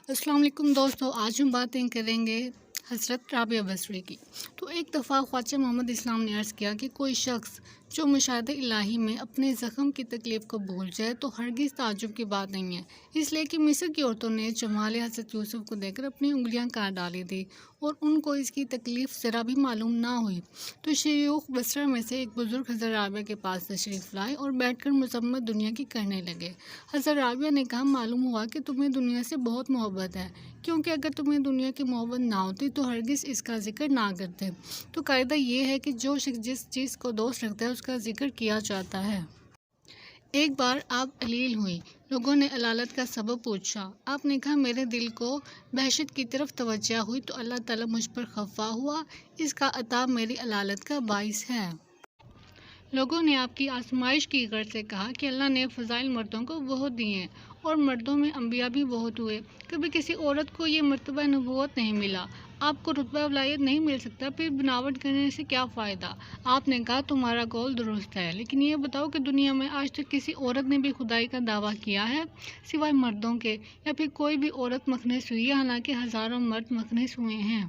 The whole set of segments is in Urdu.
السلام علیکم دوستو، آج ہم باتیں کریں گے حضرت رابعہ بصری کی۔ تو ایک دفعہ خواجہ محمد اسلام نے عرض کیا کہ کوئی شخص جو مشاہدہ الہی میں اپنے زخم کی تکلیف کو بھول جائے تو ہرگز تعجب کی بات نہیں ہے، اس لیے کہ مصر کی عورتوں نے جمال حضرت یوسف کو دیکھ کر اپنی انگلیاں کاٹ ڈالی تھی اور ان کو اس کی تکلیف ذرا بھی معلوم نہ ہوئی۔ تو شیوخ بصرہ میں سے ایک بزرگ حضرت رابعہ کے پاس تشریف لائے اور بیٹھ کر مذمت دنیا کی کرنے لگے۔ حضرت رابعہ نے کہا، معلوم ہوا کہ تمہیں دنیا سے بہت محبت ہے، کیونکہ اگر تمہیں دنیا کی محبت نہ ہوتی تو ہرگز اس کا ذکر نہ کرتے۔ تو قاعدہ یہ ہے کہ جو شخص جس چیز کو دوست رکھتا ہے اس کا ذکر کیا جاتا ہے۔ ایک بار آپ علیل ہوئی، لوگوں نے علالت کا سبب پوچھا۔ آپ نے کہا، میرے دل کو بہشت کی طرف توجہ ہوئی تو اللہ تعالیٰ مجھ پر خفا ہوا، اس کا عطاب میری علالت کا باعث ہے۔ لوگوں نے آپ کی آزمائش کی غرض سے کہا کہ اللہ نے فضائل مردوں کو بہت دیے ہیں اور مردوں میں انبیاء بھی بہت ہوئے، کبھی کسی عورت کو یہ مرتبہ نبوت نہیں ملا۔ آپ کو رتبہ ولایت نہیں مل سکتا، پھر بناوٹ کرنے سے کیا فائدہ؟ آپ نے کہا، تمہارا قول درست ہے، لیکن یہ بتاؤ کہ دنیا میں آج تک کسی عورت نے بھی خدائی کا دعویٰ کیا ہے سوائے مردوں کے، یا پھر کوئی بھی عورت مخنث ہوئی ہے، حالانکہ ہزاروں مرد مخنث ہوئے ہیں۔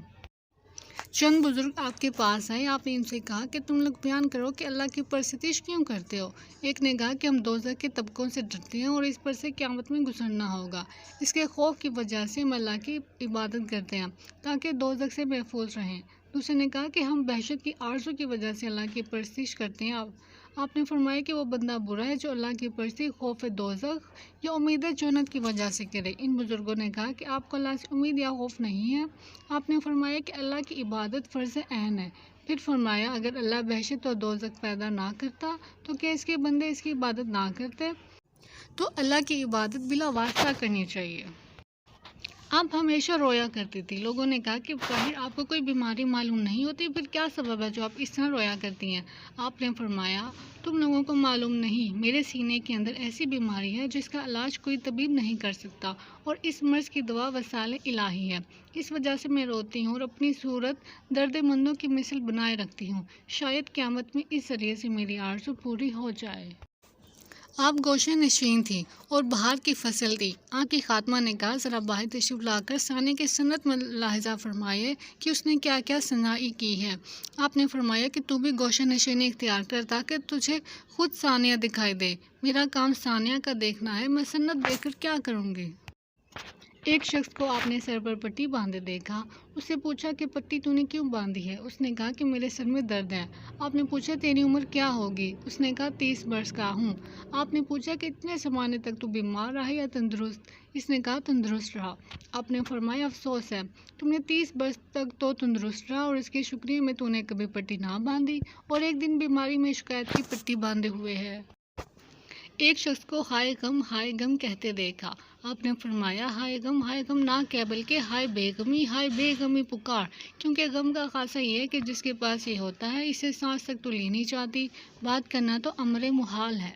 چند بزرگ آپ کے پاس آئے، آپ نے ان سے کہا کہ تم لوگ بیان کرو کہ اللہ کی پرستش کیوں کرتے ہو؟ ایک نے کہا کہ ہم دوزخ کے طبقوں سے ڈرتے ہیں اور اس پر سے قیامت میں گزرنا ہوگا، اس کے خوف کی وجہ سے ہم اللہ کی عبادت کرتے ہیں تاکہ دوزخ سے محفوظ رہیں۔ دوسرے نے کہا کہ ہم بہشت کی آرزو کی وجہ سے اللہ کی پرستش کرتے ہیں۔ آپ نے فرمایا کہ وہ بندہ برا ہے جو اللہ کی پرستش خوف دوزخ یا امید جنت کی وجہ سے کرے۔ ان بزرگوں نے کہا کہ آپ کو اللہ سے امید یا خوف نہیں ہے۔ آپ نے فرمایا کہ اللہ کی عبادت فرض عین ہے۔ پھر فرمایا، اگر اللہ بہشت اور دوزخ پیدا نہ کرتا تو کیا اس کے بندے اس کی عبادت نہ کرتے؟ تو اللہ کی عبادت بلا واسطہ کرنی چاہیے۔ آپ ہمیشہ رویا کرتی تھی۔ لوگوں نے کہا کہ ظاہر آپ کو کوئی بیماری معلوم نہیں ہوتی، پھر کیا سبب ہے جو آپ اس طرح رویا کرتی ہیں؟ آپ نے فرمایا، تم لوگوں کو معلوم نہیں، میرے سینے کے اندر ایسی بیماری ہے جس کا علاج کوئی طبیب نہیں کر سکتا، اور اس مرض کی دوا وسائل الہی ہے۔ اس وجہ سے میں روتی ہوں اور اپنی صورت درد مندوں کی مثل بنائے رکھتی ہوں، شاید قیامت میں اس ذریعے سے میری آرزو پوری ہو جائے۔ آپ گوشے نشین تھی اور بہار کی فصل تھی۔ آپ کی خاتمہ نے کہا، ذرا باہر تشریف لا کر ثانیہ کی صنعت میں ملاحظہ فرمائے کہ اس نے کیا کیا صناعی کی ہے۔ آپ نے فرمایا کہ تو بھی گوشہ نشینی اختیار کر تاکہ تجھے خود ثانیہ دکھائی دے۔ میرا کام ثانیہ کا دیکھنا ہے، میں صنعت دیکھ کر کیا کروں گی؟ ایک شخص کو آپ نے سر پر پٹی باندھے دیکھا۔ اس سے پوچھا کہ پٹی تو نے کیوں باندھی ہے؟ اس نے کہا کہ میرے سر میں درد ہے۔ آپ نے پوچھا، تیری عمر کیا ہوگی؟ اس نے کہا 30 برس کا ہوں۔ آپ نے پوچھا کہ اتنے زمانے تک تو بیمار رہا یا تندرست؟ اس نے کہا تندرست رہا۔ آپ نے فرمایا، افسوس ہے، تم نے 30 برس تک تو تندرست رہا اور اس کے شکریہ میں تو نے کبھی پٹی نہ باندھی اور ایک دن بیماری میں شکایت کی پٹی باندھے ہوئے ہے۔ ایک شخص کو ہائے غم کہتے دیکھا۔ آپ نے فرمایا، ہائے غم نہ کہہ بلکہ ہائے بے غمی پکار، کیونکہ غم کا خاصہ یہ ہے کہ جس کے پاس یہ ہوتا ہے اسے سانس تک تو لی نہیں چاہتی، بات کرنا تو امر محال ہے۔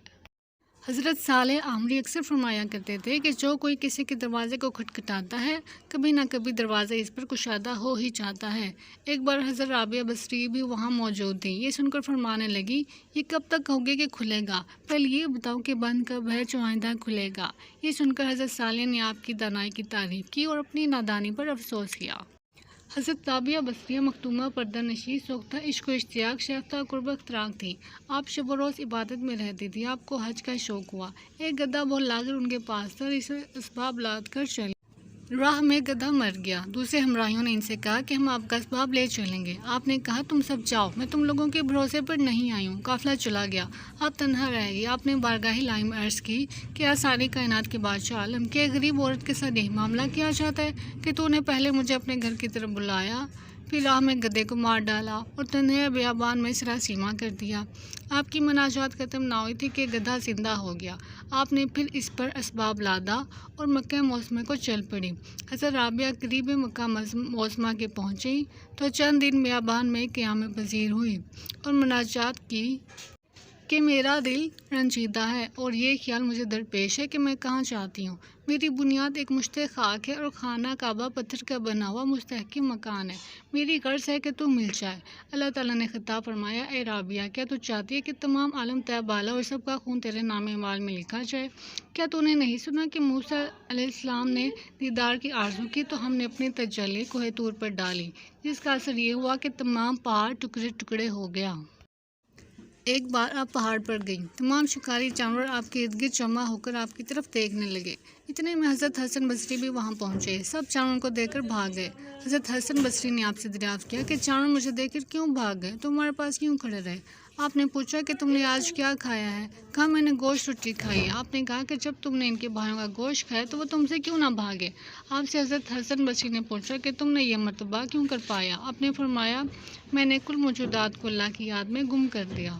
حضرت صالح عامری اکثر فرمایا کرتے تھے کہ جو کوئی کسی کے دروازے کو کھٹکھٹاتا ہے، کبھی نہ کبھی دروازہ اس پر کشادہ ہو ہی جاتا ہے۔ ایک بار حضرت رابعہ بصری بھی وہاں موجود تھی۔ یہ سن کر فرمانے لگی، یہ کب تک ہوگے کہ کھلے گا؟ پہلے یہ بتاؤ کہ بند کب ہے جو آئندہ کھلے گا؟ یہ سن کر حضرت صالح نے آپ کی دانائی کی تعریف کی اور اپنی نادانی پر افسوس کیا۔ حضرت رابعہ بصریہ مختومہ پردہ نشین، سوختہ عشق و اشتیاق، شیفتہ قرب اختراق تھی۔ آپ شب و روز عبادت میں رہتی تھی۔ آپ کو حج کا شوق ہوا۔ ایک گدھا بہت لاغر ان کے پاس تھا، اسے اسباب لاد کر چلی۔ راہ میں گدھا مر گیا۔ دوسرے ہمراہیوں نے ان سے کہا کہ ہم آپ کا اسباب لے چلیں گے۔ آپ نے کہا، تم سب جاؤ، میں تم لوگوں کے بھروسے پر نہیں آئی ہوں۔ قافلہ چلا گیا، آپ تنہا رہ گئی۔ آپ نے بارگاہ الہی میں عرض کی کہ اے ساری کائنات کے بادشاہ عالم، کہ ایک غریب عورت کے ساتھ یہی معاملہ کیا چاہتا ہے کہ تو نے پہلے مجھے اپنے گھر کی طرف بلایا، پھر راہ میں گدھے کو مار ڈالا اور تنہے بیابان میں سراسیمہ کر دیا۔ آپ کی مناجات ختم نہ ہوئی تھی کہ گدھا زندہ ہو گیا۔ آپ نے پھر اس پر اسباب لادا اور مکہ معظمہ کو چل پڑی۔ حضرت رابعہ قریب مکہ معظمہ کے پہنچی تو چند دن بیابان میں قیام پذیر ہوئی اور مناجات کی۔ کہ میرا دل رنجیدہ ہے اور یہ خیال مجھے درپیش ہے کہ میں کہاں چاہتی ہوں۔ میری بنیاد ایک مشتِ خاک ہے اور خانہ کعبہ پتھر کا بنا ہوا مستحکم مکان ہے۔ میری غرض ہے کہ تو مل جائے۔ اللہ تعالیٰ نے خطاب فرمایا، اے رابعہ، کیا تو چاہتی ہے کہ تمام عالم تہ بالا اور سب کا خون تیرے نام اعمال میں لکھا جائے؟ کیا تو نے نہیں سنا کہ موسیٰ علیہ السلام نے دیدار کی آرزو کی تو ہم نے اپنی تجلی کوہ طور پر ڈالی، جس کا اثر یہ ہوا کہ تمام پہاڑ ٹکڑے ٹکڑے ہو گیا۔ ایک بار آپ پہاڑ پر گئیں، تمام شکاری جانور آپ کے ارد گرد جمع ہو کر آپ کی طرف دیکھنے لگے۔ اتنے میں حضرت حسن بصری بھی وہاں پہنچے، سب جانوروں کو دیکھ کر بھاگ گئے۔ حضرت حسن بصری نے آپ سے دریافت کیا کہ جانور مجھے دیکھ کر کیوں بھاگ گئے، تم ہمارے پاس کیوں کھڑے رہے؟ آپ نے پوچھا کہ تم نے آج کیا کھایا ہے؟ کہا، میں نے گوشت روٹی کھائی ہے۔ آپ نے کہا کہ جب تم نے ان کے بھائیوں کا گوشت کھایا تو وہ تم سے کیوں نہ بھاگے؟ آپ سے حضرت حسن بصری نے پوچھا کہ تم نے یہ مرتبہ کیوں کر پایا؟ آپ نے فرمایا، میں نے کل موجودات کو اللہ کی یاد میں گم کر دیا۔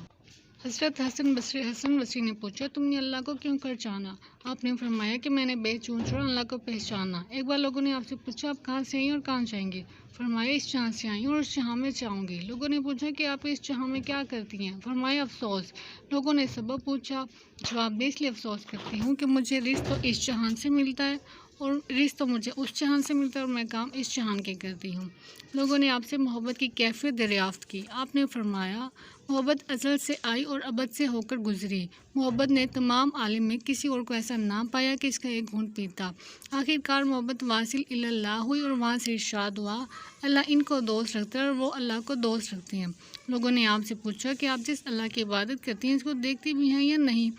حضرت حسن بصری نے پوچھا، تم نے اللہ کو کیوں کر جانا؟ آپ نے فرمایا کہ میں نے بے چون چھوڑا اللہ کو پہچانا۔ ایک بار لوگوں نے آپ سے پوچھا، آپ کہاں سے آئی اور کہاں جائیں گی؟ فرمایا، اس جہاں سے آئی ہوں اور اس جہاں میں جاؤں گی۔ لوگوں نے پوچھا کہ آپ اس جہاں میں کیا کرتی ہیں؟ فرمایا، افسوس۔ لوگوں نے سبب پوچھا، جواب دیا، اس لیے افسوس کرتی ہوں کہ مجھے رزق تو اس جہان سے ملتا ہے اور رزق تو مجھے اس جہان سے ملتا ہے اور میں کام اس جہان کے کرتی ہوں۔ لوگوں نے آپ سے محبت کی کیفیت دریافت کی۔ آپ نے فرمایا، محبت ازل سے آئی اور ابد سے ہو کر گزری۔ محبت نے تمام عالم میں کسی اور کو ایسا نہ پایا کہ اس کا ایک گھونٹ پیتا۔ آخر کار محبت واصل اللہ ہوئی اور وہاں سے ارشاد ہوا، اللہ ان کو دوست رکھتا ہے اور وہ اللہ کو دوست رکھتے ہیں۔ لوگوں نے آپ سے پوچھا کہ آپ جس اللہ کی عبادت کرتی ہیں اس کو دیکھتی بھی ہیں یا نہیں؟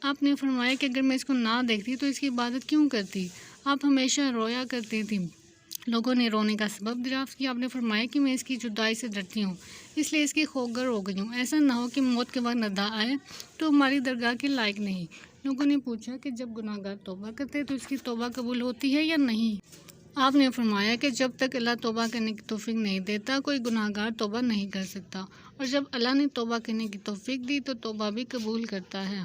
آپ نے فرمایا کہ اگر میں اس کو نہ دیکھتی تو اس کی عبادت کیوں کرتی؟ آپ ہمیشہ رویا کرتی تھی۔ لوگوں نے رونے کا سبب دریافت کیا۔ آپ نے فرمایا کہ میں اس کی جدائی سے ڈرتی ہوں، اس لیے اس کی خوگر ہو گئی ہوں، ایسا نہ ہو کہ موت کے وقت ندا آئے تو ہماری درگاہ کے لائق نہیں۔ لوگوں نے پوچھا کہ جب گناہ گار توبہ کرتے تو اس کی توبہ قبول ہوتی ہے یا نہیں؟ آپ نے فرمایا کہ جب تک اللہ توبہ کرنے کی توفیق نہیں دیتا کوئی گناہ گار توبہ نہیں کر سکتا، اور جب اللہ نے توبہ کرنے کی توفیق دی تو توبہ بھی قبول کرتا ہے۔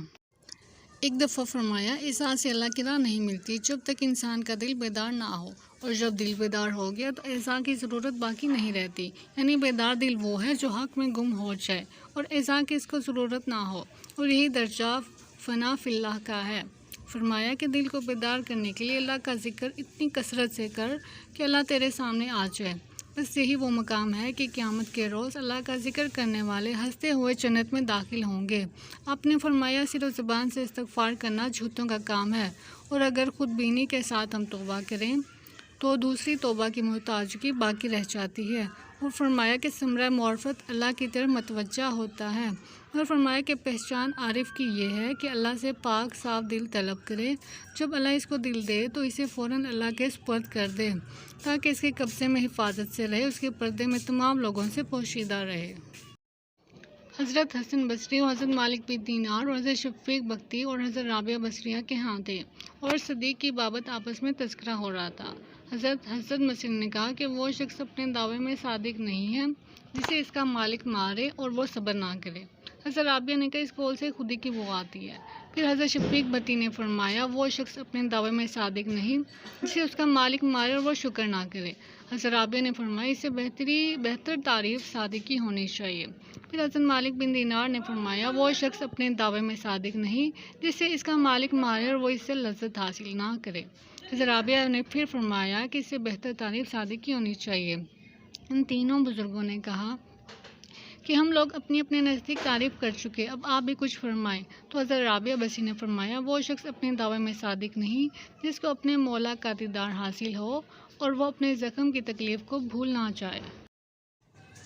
ایک دفعہ فرمایا، احسان سے اللہ کی راہ نہیں ملتی جب تک انسان کا دل بیدار نہ ہو، اور جب دل بیدار ہو گیا تو احسان کی ضرورت باقی نہیں رہتی۔ یعنی بیدار دل وہ ہے جو حق میں گم ہو جائے اور احسان کی اس کو ضرورت نہ ہو، اور یہی درجہ فنا فی اللہ کا ہے۔ فرمایا کہ دل کو بیدار کرنے کے لیے اللہ کا ذکر اتنی کثرت سے کر کہ اللہ تیرے سامنے آ جائے۔ بس یہی وہ مقام ہے کہ قیامت کے روز اللہ کا ذکر کرنے والے ہنستے ہوئے جنت میں داخل ہوں گے۔ آپ نے فرمایا، صرف زبان سے استغفار کرنا جھوتوں کا کام ہے، اور اگر خود بینی کے ساتھ ہم توبہ کریں تو دوسری توبہ کی محتاجگی باقی رہ جاتی ہے۔ اور فرمایا کہ ثمرہ معرفت اللہ کی طرف متوجہ ہوتا ہے۔ اور فرمایا کہ پہچان عارف کی یہ ہے کہ اللہ سے پاک صاف دل طلب کرے، جب اللہ اس کو دل دے تو اسے فوراً اللہ کے سپرد کر دے تاکہ اس کے قبضے میں حفاظت سے رہے، اس کے پردے میں تمام لوگوں سے پوشیدہ رہے۔ حضرت حسن بصری اور حضرت مالک بن دینار اور حضرت شفیق بختی اور حضرت رابعہ بصریہ کے ہاں تھے اور صدیق کی بابت آپس میں تذکرہ ہو رہا تھا۔ حضرت حسن بصری نے کہا کہ وہ شخص اپنے دعوے میں صادق نہیں ہے جسے اس کا مالک مارے اور وہ صبر نہ کرے۔ حضرت رابعہ نے کہا، اس قول سے خودی کی وہ آتی ہے۔ پھر حضرت شفیق بختی نے فرمایا، وہ شخص اپنے دعوے میں صادق نہیں جسے اس کا مالک مارے اور وہ شکر نہ کرے۔ حضرت رابعہ نے فرمایا، اس سے بہتر تعریف صادقی ہونی چاہیے۔ پھر حضرت مالک بن دینار نے فرمایا، وہ شخص اپنے دعوے میں صادق نہیں جسے اس کا مالک مارے اور وہ اس سے لذت حاصل نہ کرے۔ حضرت رابعہ نے پھر فرمایا کہ اس سے بہتر تعریف صادقی ہونی چاہیے۔ ان تینوں بزرگوں نے کہا کہ ہم لوگ اپنی اپنے نزدیک تعریف کر چکے، اب آپ بھی کچھ فرمائیں۔ تو حضرت رابعہ بصری نے فرمایا، وہ شخص اپنے دعوے میں صادق نہیں جس کو اپنے مولا کا دیدار حاصل ہو اور وہ اپنے زخم کی تکلیف کو بھول نہ جائے۔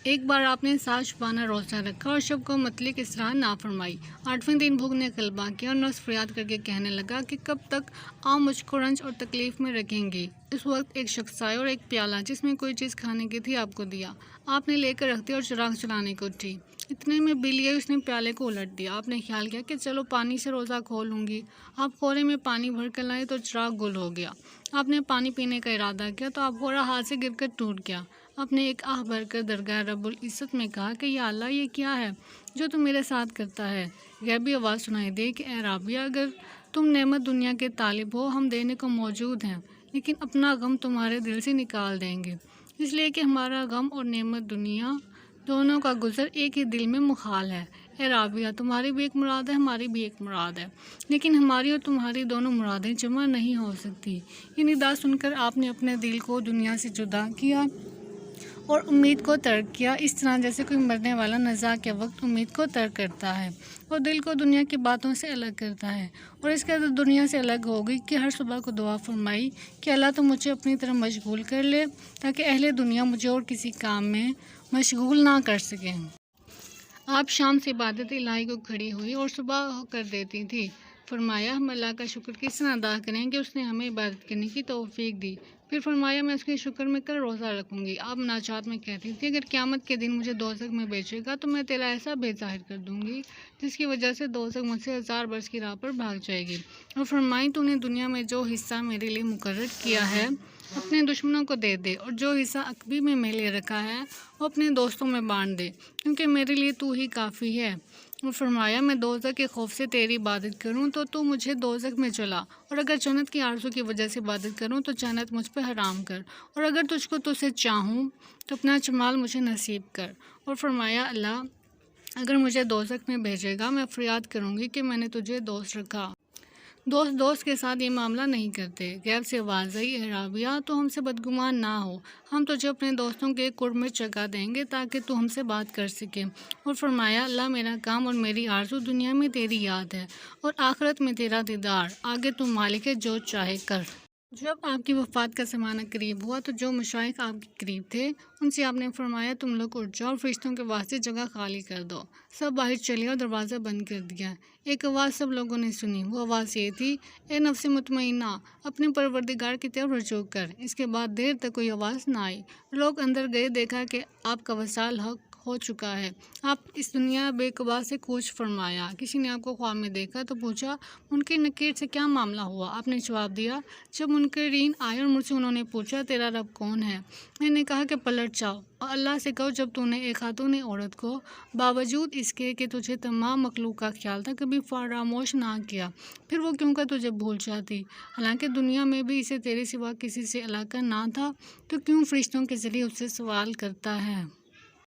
ایک بار آپ نے 7 شبانہ روزہ رکھا اور شب کو مطلق اسراء نہ فرمائی۔ 8ویں دن بھوک نے غلبہ کیا اور نفس فریاد کر کے کہنے لگا کہ کب تک آپ مجھ کو رنج اور تکلیف میں رکھیں گی۔ اس وقت ایک شخص آیا اور ایک پیالہ جس میں کوئی چیز کھانے کی تھی آپ کو دیا۔ آپ نے لے کر رکھ دیا اور چراغ جلانے کو اٹھی۔ اتنے میں بلی آئی، اس نے پیالے کو الٹ دیا۔ آپ نے خیال کیا کہ چلو پانی سے روزہ کھول لوں گی۔ آپ خورے میں پانی بھر کر لائے تو چراغ گل ہو گیا۔ آپ نے پانی پینے کا ارادہ کیا تو آپ خورا ہاتھ سے گر کر ٹوٹ گیا۔ آپ نے ایک آہ بھر کر درگاہ رب العزت میں کہا کہ یا اللہ، یہ کیا ہے جو تم میرے ساتھ کرتا ہے؟ غیبی آواز سنائی دی کہ اے رابعہ، اگر تم نعمت دنیا کے طالب ہو ہم دینے کو موجود ہیں، لیکن اپنا غم تمہارے دل سے نکال دیں گے، اس لیے کہ ہمارا غم اور نعمت دنیا دونوں کا گزر ایک ہی دل میں مخال ہے۔ اے رابعہ، تمہاری بھی ایک مراد ہے، ہماری بھی ایک مراد ہے، لیکن ہماری اور تمہاری دونوں مرادیں جمع نہیں ہو سکتی۔ یہ ندا سن کر آپ نے اپنے دل کو دنیا سے جدا کیا اور امید کو ترک کیا، اس طرح جیسے کوئی مرنے والا نزاع کے وقت امید کو ترک کرتا ہے اور دل کو دنیا کی باتوں سے الگ کرتا ہے، اور اس قدر دنیا سے الگ ہو گئی کہ ہر صبح کو دعا فرمائی کہ اللہ تو مجھے اپنی طرف مشغول کر لے تاکہ اہل دنیا مجھے اور کسی کام میں مشغول نہ کر سکیں۔ آپ شام سے عبادت الہی کو کھڑی ہوئی اور صبح ہو کر دیتی تھی۔ فرمایا ہم اللہ کا شکر کس طرح ادا کریں کہ اس نے ہمیں عبادت کرنے کی توفیق دی۔ پھر فرمایا میں اس کے شکر میں کل روزہ رکھوں گی۔ آپ مناجات میں کہتی تھی اگر قیامت کے دن مجھے دوزخ میں بھیجے گا تو میں تیرا ایسا بھید ظاہر کر دوں گی جس کی وجہ سے دوزخ مجھ سے 1000 برس کی راہ پر بھاگ جائے گی، اور فرمائی تو نے دنیا میں جو حصہ میرے لیے مقرر کیا ہے اپنے دشمنوں کو دے دے، اور جو حصہ عقبی میں میرے لیے رکھا ہے وہ اپنے دوستوں میں بانٹ دے، کیونکہ میرے لیے تو ہی کافی ہے۔ اور فرمایا میں دوزخ کے خوف سے تیری عبادت کروں تو مجھے دوزخ میں چلا، اور اگر جنت کی آرزو کی وجہ سے عبادت کروں تو جنت مجھ پہ حرام کر، اور اگر تجھ سے چاہوں تو اپنا جمال مجھے نصیب کر۔ اور فرمایا اللہ اگر مجھے دوزخ میں بھیجے گا میں فریاد کروں گی کہ میں نے تجھے دوست رکھا۔ دوست کے ساتھ یہ معاملہ نہیں کرتے۔ غیب سے آواز آئی اے رابعہ تو ہم سے بدگمان نہ ہو، ہم تجھے اپنے دوستوں کے قرب میں جگہ دیں گے تاکہ تو ہم سے بات کر سکے۔ اور فرمایا اللہ میرا کام اور میری آرزو دنیا میں تیری یاد ہے اور آخرت میں تیرا دیدار، آگے تو مالک ہے جو چاہے کر۔ جب آپ کی وفات کا زمانہ قریب ہوا تو جو مشائخ آپ کے قریب تھے ان سے آپ نے فرمایا تم لوگ اٹھ جاؤ اور فرشتوں کے واسطے جگہ خالی کر دو۔ سب باہر چلے اور دروازہ بند کر دیا۔ ایک آواز سب لوگوں نے سنی، وہ آواز یہ تھی اے نفس مطمئنہ اپنے پروردگار کی طرف رجوع کر۔ اس کے بعد دیر تک کوئی آواز نہ آئی۔ لوگ اندر گئے، دیکھا کہ آپ کا وصال حق ہو چکا ہے، آپ اس دنیا بے قبا سے کوچ فرمایا۔ کسی نے آپ کو خواب میں دیکھا تو پوچھا منکر نکیر سے کیا معاملہ ہوا؟ آپ نے جواب دیا جب منکرین آئے اور مجھ سے انہوں نے پوچھا تیرا رب کون ہے، میں نے کہا کہ پلٹ جاؤ اور اللہ سے کہو جب تو نے ایک خاتون عورت کو باوجود اس کے کہ تجھے تمام مخلوق کا خیال تھا کبھی فراموش نہ کیا، پھر وہ کیوں کر تجھے بھول جاتی، حالانکہ دنیا میں بھی اسے تیرے سوا کسی سے علاقہ نہ تھا، تو کیوں فرشتوں کے ذریعے اس سے سوال کرتا ہے؟